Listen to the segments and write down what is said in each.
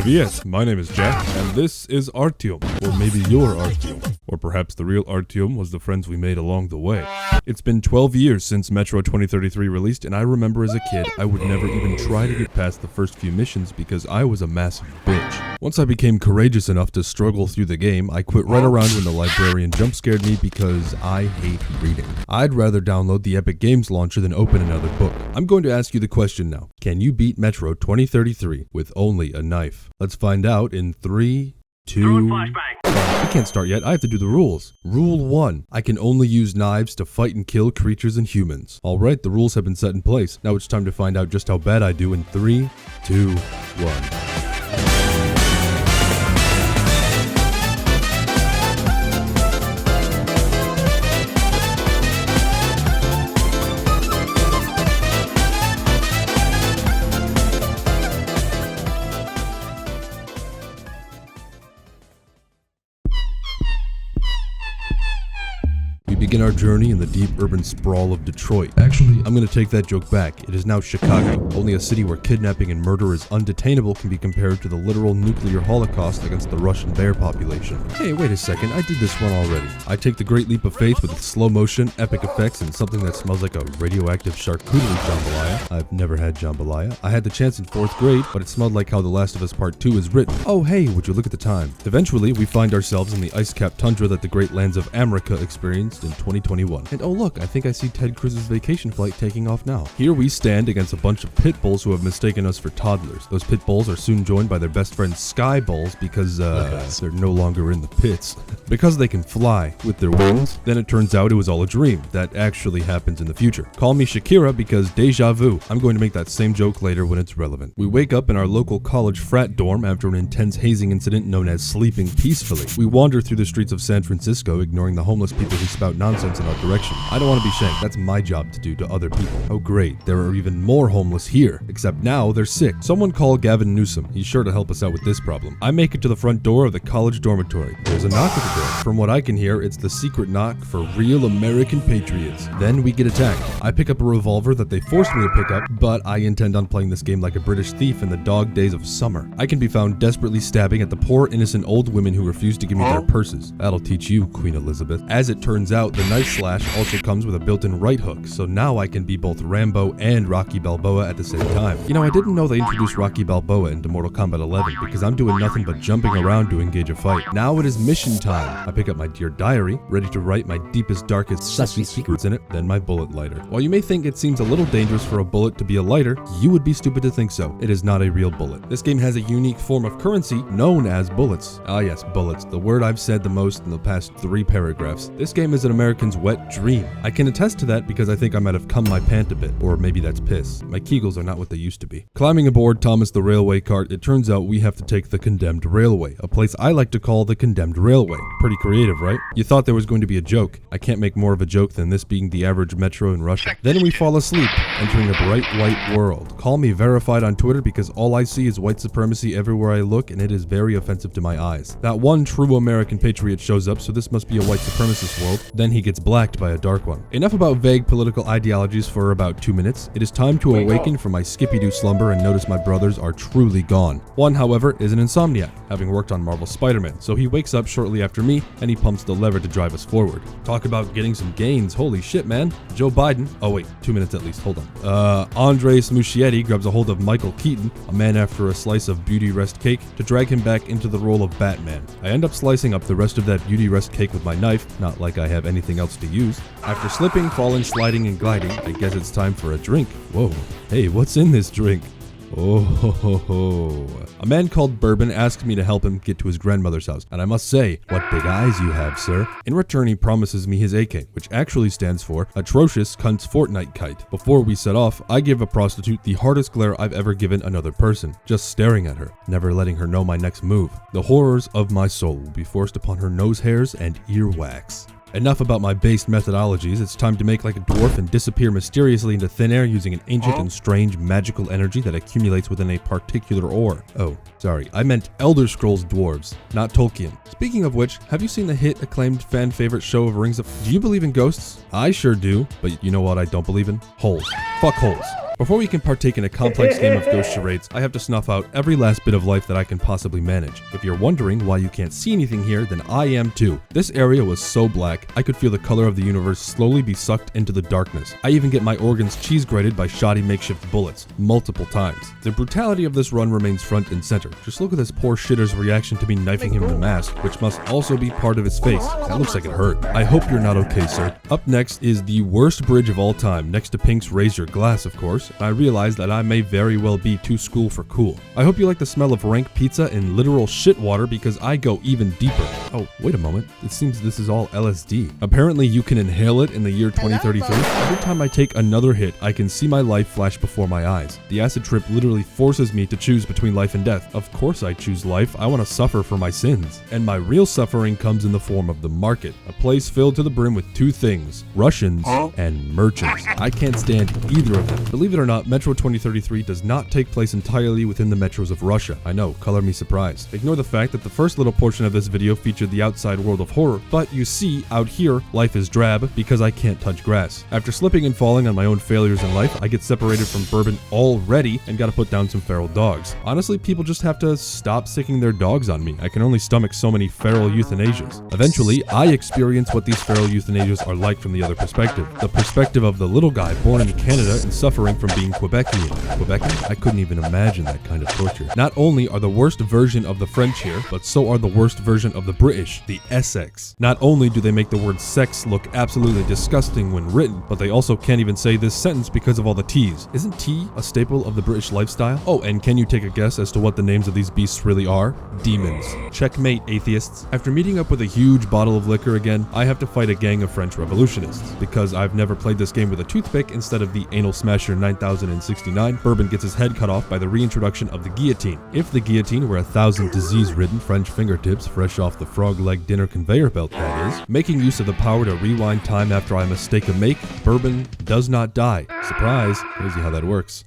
Привет, my name is Jack, and this is Artyom, or maybe you're Artyom. Or perhaps the real Artyom was the friends we made along the way. It's been 12 years since Metro 2033 released, and I remember as a kid, I would never even try to get past the first few missions because I was a massive bitch. Once I became courageous enough to struggle through the game, I quit right around when the librarian jump scared me because I hate reading. I'd rather download the Epic Games launcher than open another book. I'm going to ask you the question now. Can you beat Metro 2033 with only a knife? Let's find out in 3, 2... I can't start yet, I have to do the rules. Rule 1. I can only use knives to fight and kill creatures and humans. Alright, the rules have been set in place. Now it's time to find out just how bad I do in 3, 2, 1. Begin our journey in the deep urban sprawl of Detroit. Actually, I'm gonna take that joke back. It is now Chicago. Only a city where kidnapping and murder is undetainable can be compared to the literal nuclear holocaust against the Russian bear population. Hey, wait a second, I did this one already. I take the great leap of faith with its slow motion, epic effects, and something that smells like a radioactive charcuterie jambalaya. I've never had jambalaya. I had the chance in 4th grade, but it smelled like how The Last of Us Part 2 is written. Oh hey, would you look at the time. Eventually, we find ourselves in the ice-capped tundra that the great lands of America experienced in 2021. And oh look, I think I see Ted Cruz's vacation flight taking off now. Here we stand against a bunch of pit bulls who have mistaken us for toddlers. Those pit bulls are soon joined by their best friend Sky Bulls because they're no longer in the pits. Because they can fly with their wings, then it turns out it was all a dream that actually happens in the future. Call me Shakira because deja vu. I'm going to make that same joke later when it's relevant. We wake up in our local college frat dorm after an intense hazing incident known as sleeping peacefully. We wander through the streets of San Francisco, ignoring the homeless people who spout nonsense in our direction. I don't want to be shanked. That's my job to do to other people. Oh great, there are even more homeless here. Except now they're sick. Someone call Gavin Newsom. He's sure to help us out with this problem. I make it to the front door of the college dormitory. There's a knock at the door. From what I can hear, it's the secret knock for real American patriots. Then we get attacked. I pick up a revolver that they forced me to pick up, but I intend on playing this game like a British thief in the dog days of summer. I can be found desperately stabbing at the poor innocent old women who refuse to give me their purses. That'll teach you, Queen Elizabeth. As it turns out, the knife slash also comes with a built-in right hook, so now I can be both Rambo and Rocky Balboa at the same time. You know, I didn't know they introduced Rocky Balboa into Mortal Kombat 11 because I'm doing nothing but jumping around to engage a fight. Now it is mission time. I pick up my dear diary, ready to write my deepest, darkest, sussy secrets in it, then my bullet lighter. While you may think it seems a little dangerous for a bullet to be a lighter, you would be stupid to think so. It is not a real bullet. This game has a unique form of currency known as bullets. Ah yes, bullets, the word I've said the most in the past 3 paragraphs. This game is an American's wet dream. I can attest to that because I think I might have cum my pant a bit, or maybe that's piss. My kegels are not what they used to be. Climbing aboard Thomas the railway cart, it turns out we have to take the Condemned Railway, a place I like to call the Condemned Railway. Pretty creative, right? You thought there was going to be a joke. I can't make more of a joke than this being the average metro in Russia. Then we fall asleep, entering a bright white world. Call me verified on Twitter because all I see is white supremacy everywhere I look, and it is very offensive to my eyes. That one true American patriot shows up, so this must be a white supremacist world. Then he gets blacked by a dark one. Enough about vague political ideologies for about 2 minutes. It is time to awaken from my skippy-doo slumber and notice my brothers are truly gone. One, however, is an insomniac, having worked on Marvel's Spider-Man, so he wakes up shortly after me and he pumps the lever to drive us forward. Talk about getting some gains. Holy shit, man. Joe Biden. Oh wait, 2 minutes at least. Hold on. Andres Muschietti grabs a hold of Michael Keaton, a man after a slice of beauty rest cake, to drag him back into the role of Batman. I end up slicing up the rest of that beauty rest cake with my knife, not like I have anything else to use. After slipping, falling, sliding, and gliding, I guess it's time for a drink. Whoa. Hey, what's in this drink? Oh ho ho ho. A man called Bourbon asked me to help him get to his grandmother's house, and I must say, what big eyes you have, sir. In return, he promises me his AK, which actually stands for Atrocious Cunt's Fortnite Kite. Before we set off, I give a prostitute the hardest glare I've ever given another person, just staring at her, never letting her know my next move. The horrors of my soul will be forced upon her nose hairs and earwax. Enough about my based methodologies, it's time to make like a dwarf and disappear mysteriously into thin air using an ancient and strange magical energy that accumulates within a particular ore. Oh, sorry, I meant Elder Scrolls dwarves, not Tolkien. Speaking of which, have you seen the hit acclaimed fan favorite show of Rings of... Do you believe in ghosts? I sure do, but you know what I don't believe in? Holes. Fuck holes. Before we can partake in a complex game of ghost charades, I have to snuff out every last bit of life that I can possibly manage. If you're wondering why you can't see anything here, then I am too. This area was so black, I could feel the color of the universe slowly be sucked into the darkness. I even get my organs cheese grated by shoddy makeshift bullets, multiple times. The brutality of this run remains front and center. Just look at this poor shitter's reaction to me knifing him in the mask, which must also be part of his face. That looks like it hurt. I hope you're not okay, sir. Up next is the worst bridge of all time, next to Pink's Raise Your Glass, of course. I realize that I may very well be too school for cool. I hope you like the smell of rank pizza and literal shit water because I go even deeper. Oh, wait a moment. It seems this is all LSD. Apparently you can inhale it in the year 2033. Every time I take another hit, I can see my life flash before my eyes. The acid trip literally forces me to choose between life and death. Of course I choose life. I want to suffer for my sins. And my real suffering comes in the form of the market, a place filled to the brim with two things: Russians and merchants. I can't stand either of them. Believe it or not, Metro 2033 does not take place entirely within the metros of Russia. I know, color me surprised. Ignore the fact that the first little portion of this video featured the outside world of horror, but you see, out here, life is drab because I can't touch grass. After slipping and falling on my own failures in life, I get separated from Bourbon already and gotta put down some feral dogs. Honestly, people just have to stop sicking their dogs on me. I can only stomach so many feral euthanasias. Eventually, I experience what these feral euthanasias are like from the other perspective. The perspective of the little guy born in Canada and suffering from being Quebecian. Quebecian? I couldn't even imagine that kind of torture. Not only are the worst version of the French here, but so are the worst version of the British, the Essex. Not only do they make the word sex look absolutely disgusting when written, but they also can't even say this sentence because of all the T's. Isn't tea a staple of the British lifestyle? Oh, and can you take a guess as to what the names of these beasts really are? Demons. Checkmate, atheists. After meeting up with a huge bottle of liquor again, I have to fight a gang of French revolutionists. Because I've never played this game with a toothpick instead of the Anal Smasher 9069, Bourbon gets his head cut off by the reintroduction of the guillotine. If the guillotine were 1,000 disease-ridden French fingertips fresh off the frog-leg dinner conveyor belt, that is, making use of the power to rewind time after I mistake a make, Bourbon does not die. Surprise, crazy how that works.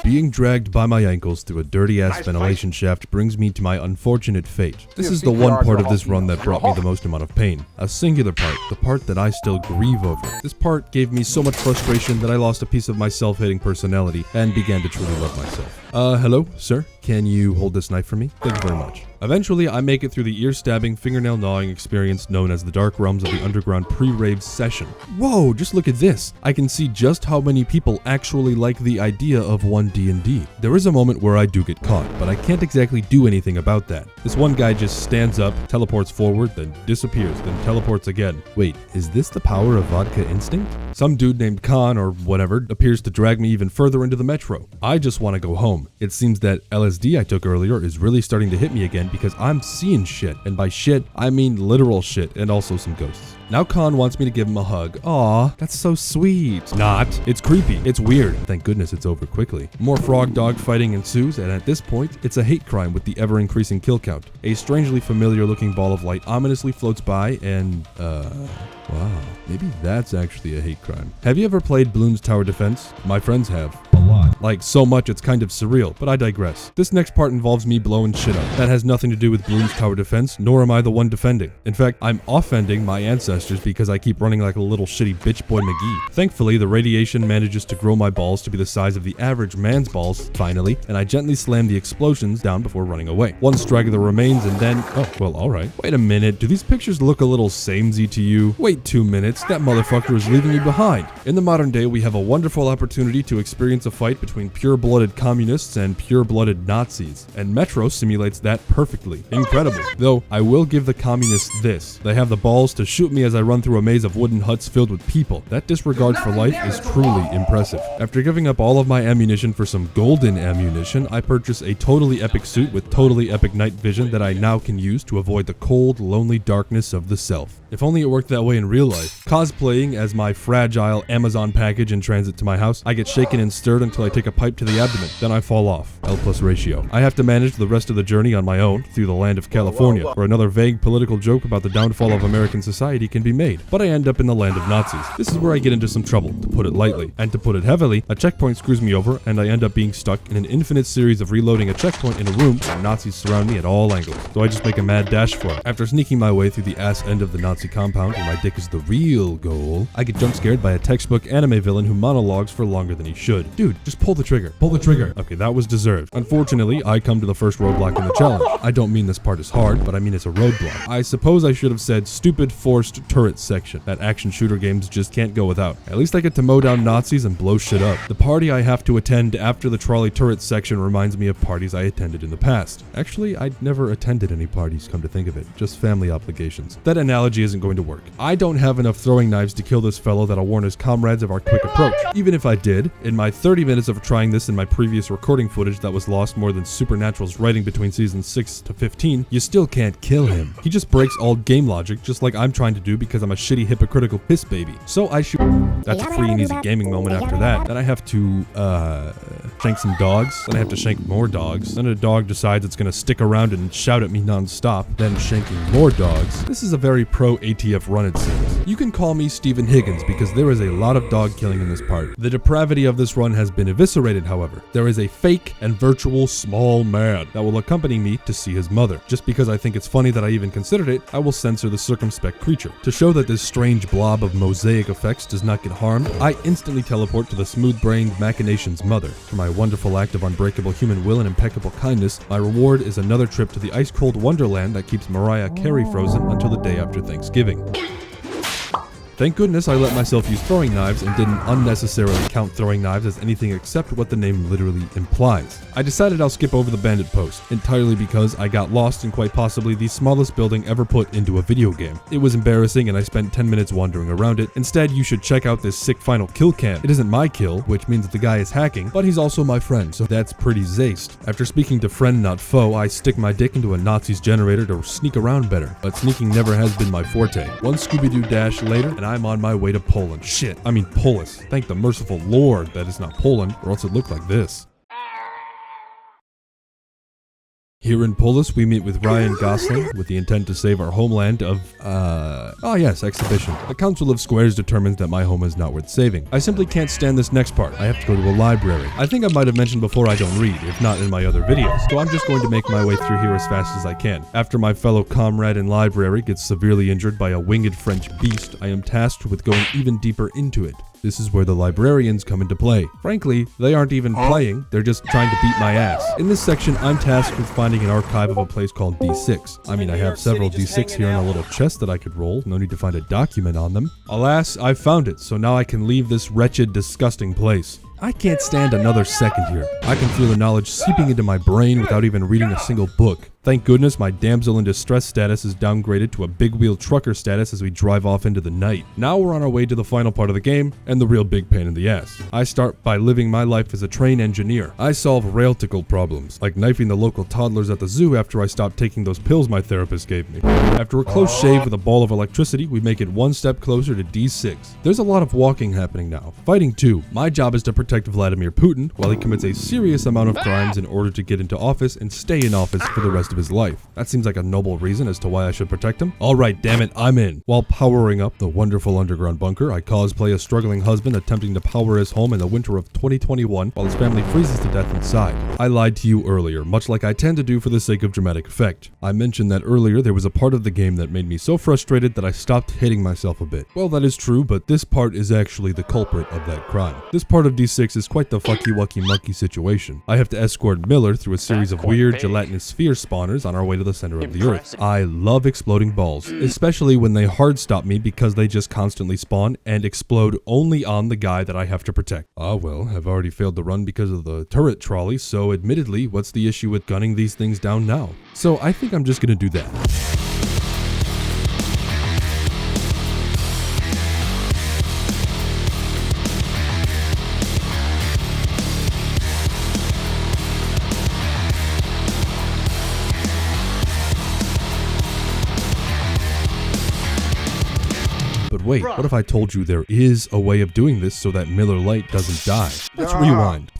Being dragged by my ankles through a dirty-ass ventilation shaft brings me to my unfortunate fate. This is the one part of this run that brought me the most amount of pain. A singular part, the part that I still grieve over. This part gave me so much frustration that I lost a piece of my self-hating personality and began to truly love myself. Hello, sir? Can you hold this knife for me? Thank you very much. Eventually, I make it through the ear-stabbing, fingernail-gnawing experience known as the dark realms of the underground pre-rave session. Whoa, just look at this. I can see just how many people actually like the idea of one D&D. There is a moment where I do get caught, but I can't exactly do anything about that. This one guy just stands up, teleports forward, then disappears, then teleports again. Wait, is this the power of vodka instinct? Some dude named Khan, or whatever, appears to drag me even further into the metro. I just want to go home. It seems that LSD I took earlier is really starting to hit me again because I'm seeing shit. And by shit, I mean literal shit and also some ghosts. Now Khan wants me to give him a hug. Aw, that's so sweet. Not. It's creepy. It's weird. Thank goodness it's over quickly. More frog dog fighting ensues, and at this point, it's a hate crime with the ever-increasing kill count. A strangely familiar-looking ball of light ominously floats by and, wow, maybe that's actually a hate crime. Have you ever played Bloons Tower Defense? My friends have. A lot. Like, so much it's kind of surreal, but I digress. This next part involves me blowing shit up. That has nothing to do with Bloons Tower Defense, nor am I the one defending. In fact, I'm offending my ancestors because I keep running like a little shitty bitch boy McGee. Thankfully, the radiation manages to grow my balls to be the size of the average man's balls, finally, and I gently slam the explosions down before running away. One strike of the remains and then, oh, well, alright. Wait a minute, do these pictures look a little samey to you? Wait 2 minutes, that motherfucker is leaving you behind. In the modern day, we have a wonderful opportunity to experience a fight between pure-blooded communists and pure-blooded Nazis, and Metro simulates that perfectly. Incredible. Though, I will give the communists this. They have the balls to shoot me as I run through a maze of wooden huts filled with people. That disregard for life is truly impressive. After giving up all of my ammunition for some golden ammunition, I purchase a totally epic suit with totally epic night vision that I now can use to avoid the cold, lonely darkness of the self. If only it worked that way in real life. Cosplaying as my fragile Amazon package in transit to my house, I get shaken and stirred until I take a pipe to the abdomen. Then I fall off. L+ ratio. I have to manage the rest of the journey on my own through the land of California, where another vague political joke about the downfall of American society can be made. But I end up in the land of Nazis. This is where I get into some trouble, to put it lightly. And to put it heavily, a checkpoint screws me over and I end up being stuck in an infinite series of reloading a checkpoint in a room where Nazis surround me at all angles. So I just make a mad dash for it, after sneaking my way through the ass end of the Nazi Nazi compound where my dick is the real goal, I get jump scared by a textbook anime villain who monologues for longer than he should. Dude, just pull the trigger. Pull the trigger. Okay, that was deserved. Unfortunately, I come to the first roadblock in the challenge. I don't mean this part is hard, but I mean it's a roadblock. I suppose I should have said stupid forced turret section that action shooter games just can't go without. At least I get to mow down Nazis and blow shit up. The party I have to attend after the trolley turret section reminds me of parties I attended in the past. Actually, I'd never attended any parties, come to think of it. Just family obligations. That analogy isn't going to work. I don't have enough throwing knives to kill this fellow that'll warn his comrades of our quick approach. Even if I did, in my 30 minutes of trying this in my previous recording footage that was lost more than Supernatural's writing between seasons 6 to 15, you still can't kill him. He just breaks all game logic, just like I'm trying to do because I'm a shitty hypocritical piss baby. So I shoot. That's a free and easy gaming moment after that. Then I have to, shank some dogs. Then I have to shank more dogs. Then a dog decides it's gonna stick around and shout at me non-stop. Then shanking more dogs. This is a very pro ATF run, it seems. You can call me Stephen Higgins because there is a lot of dog killing in this part. The depravity of this run has been eviscerated, however. There is a fake and virtual small man that will accompany me to see his mother. Just because I think it's funny that I even considered it, I will censor the circumspect creature. To show that this strange blob of mosaic effects does not get harmed, I instantly teleport to the smooth-brained machination's mother. For my wonderful act of unbreakable human will and impeccable kindness, my reward is another trip to the ice-cold wonderland that keeps Mariah Carey frozen until the day after Thanksgiving. Thank goodness I let myself use throwing knives and didn't unnecessarily count throwing knives as anything except what the name literally implies. I decided I'll skip over the bandit post, entirely because I got lost in quite possibly the smallest building ever put into a video game. It was embarrassing and I spent 10 minutes wandering around it. Instead, you should check out this sick final kill cam. It isn't my kill, which means that the guy is hacking, but he's also my friend, so that's pretty zaste. After speaking to friend not foe, I stick my dick into a Nazi's generator to sneak around better, but sneaking never has been my forte. One Scooby-Doo dash later, and I'm on my way to Poland. Shit, I mean Polis. Thank the merciful Lord that it's not Poland, or else it looked like this. Here in Polis, we meet with Ryan Gosling with the intent to save our homeland of, exhibition. The Council of Squares determines that my home is not worth saving. I simply can't stand this next part. I have to go to a library. I think I might have mentioned before I don't read, if not in my other videos, so I'm just going to make my way through here as fast as I can. After my fellow comrade in library gets severely injured by a winged French beast, I am tasked with going even deeper into it. This is where the librarians come into play. Frankly, they aren't even playing, they're just trying to beat my ass. In this section, I'm tasked with finding an archive of a place called D6. I mean, I have several D6 here in a little chest that I could roll, no need to find a document on them. Alas, I found it, so now I can leave this wretched, disgusting place. I can't stand another second here. I can feel the knowledge seeping into my brain without even reading a single book. Thank goodness my damsel in distress status is downgraded to a big wheel trucker status as we drive off into the night. Now we're on our way to the final part of the game, and the real big pain in the ass. I start by living my life as a train engineer. I solve railtical problems, like knifing the local toddlers at the zoo after I stopped taking those pills my therapist gave me. After a close shave with a ball of electricity, we make it one step closer to D6. There's a lot of walking happening now. Fighting too. My job is to protect Vladimir Putin while he commits a serious amount of crimes in order to get into office and stay in office for the rest of his life. That seems like a noble reason as to why I should protect him. Alright, damn it, I'm in. While powering up the wonderful underground bunker, I cosplay a struggling husband attempting to power his home in the winter of 2021 while his family freezes to death inside. I lied to you earlier, much like I tend to do for the sake of dramatic effect. I mentioned that earlier there was a part of the game that made me so frustrated that I stopped hating myself a bit. Well, that is true, but this part is actually the culprit of that crime. This part of D6 is quite the fucky-wucky-mucky situation. I have to escort Miller through a series of weird gelatinous sphere spawners on our way to the center of the earth. I love exploding balls, especially when they hard stop me because they just constantly spawn and explode only on the guy that I have to protect. Ah well, I've already failed the run because of the turret trolley, so admittedly, what's the issue with gunning these things down now? So I think I'm just gonna do that. But wait, what if I told you there is a way of doing this so that Miller Lite doesn't die? Let's rewind.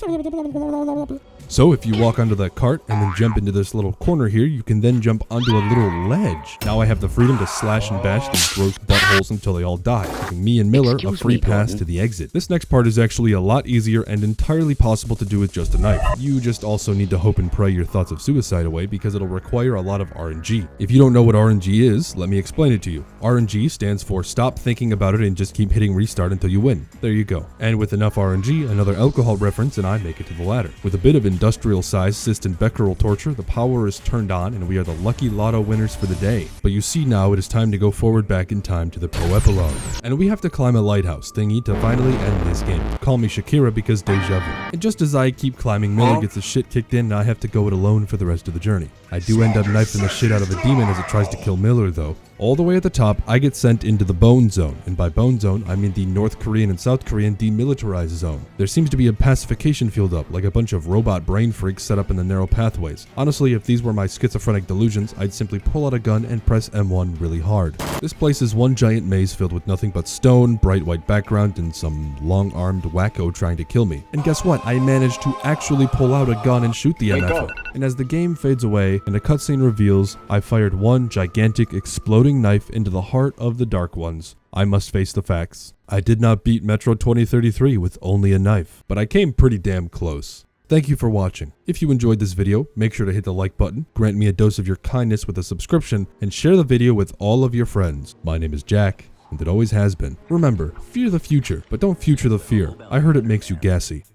So if you walk onto that cart and then jump into this little corner here, you can then jump onto a little ledge. Now I have the freedom to slash and bash these gross buttholes until they all die, giving me and Miller a free pass to the exit. This next part is actually a lot easier and entirely possible to do with just a knife. You just also need to hope and pray your thoughts of suicide away because it'll require a lot of RNG. If you don't know what RNG is, let me explain it to you. RNG stands for stop thinking about it and just keep hitting restart until you win. There you go. And with enough RNG, another alcohol reference, and I make it to the ladder. With a bit of industrial size cyst and Becquerel torture, the power is turned on and we are the lucky lotto winners for the day. But you see now it is time to go forward back in time to the pro epilogue. And we have to climb a lighthouse thingy to finally end this game. Call me Shakira because deja vu. And just as I keep climbing, Miller gets his shit kicked in and I have to go it alone for the rest of the journey. I do end up knifing the shit out of a demon as it tries to kill Miller though. All the way at the top, I get sent into the Bone Zone, and by Bone Zone, I mean the North Korean and South Korean demilitarized zone. There seems to be a pacification field up, like a bunch of robot brain freaks set up in the narrow pathways. Honestly, if these were my schizophrenic delusions, I'd simply pull out a gun and press M1 really hard. This place is one giant maze filled with nothing but stone, bright white background, and some long-armed wacko trying to kill me. And guess what? I managed to actually pull out a gun and shoot the MFO. And as the game fades away and a cutscene reveals, I fired one gigantic exploding knife into the heart of the Dark Ones. I must face the facts. I did not beat Metro 2033 with only a knife, but I came pretty damn close. Thank you for watching. If you enjoyed this video, make sure to hit the like button, grant me a dose of your kindness with a subscription, and share the video with all of your friends. My name is Jack, and it always has been. Remember, fear the future, but don't future the fear. I heard it makes you gassy.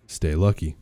Stay lucky.